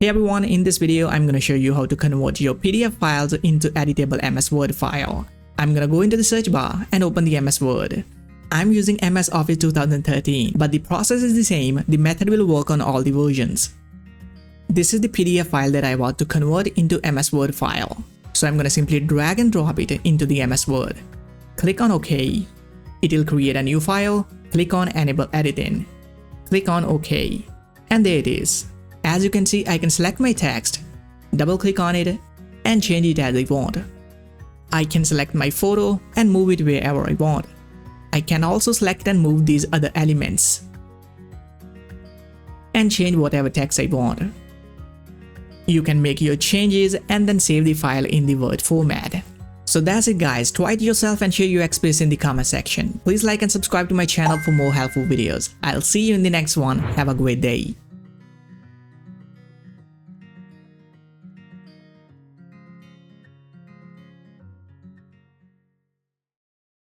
Hey everyone, in this video I'm going to show you how to convert your PDF files into editable MS Word file. I'm going to go into the search bar and open the MS Word. I'm using MS Office 2013, but the process is the same. The method will work on all the versions. This is the PDF file that I want to convert into MS Word file. So I'm going to simply drag and drop it into the MS Word. Click on OK. It will create a new file. Click on Enable Editing. Click on OK. And there it is. As you can see, I can select my text, double click on it and change it as I want. I can select my photo and move it wherever I want. I can also select and move these other elements and change whatever text I want. You can make your changes and then save the file in the Word format. So that's it guys, try it yourself and share your experience in the comment section. Please like and subscribe to my channel for more helpful videos. I'll see you in the next one. Have a great day.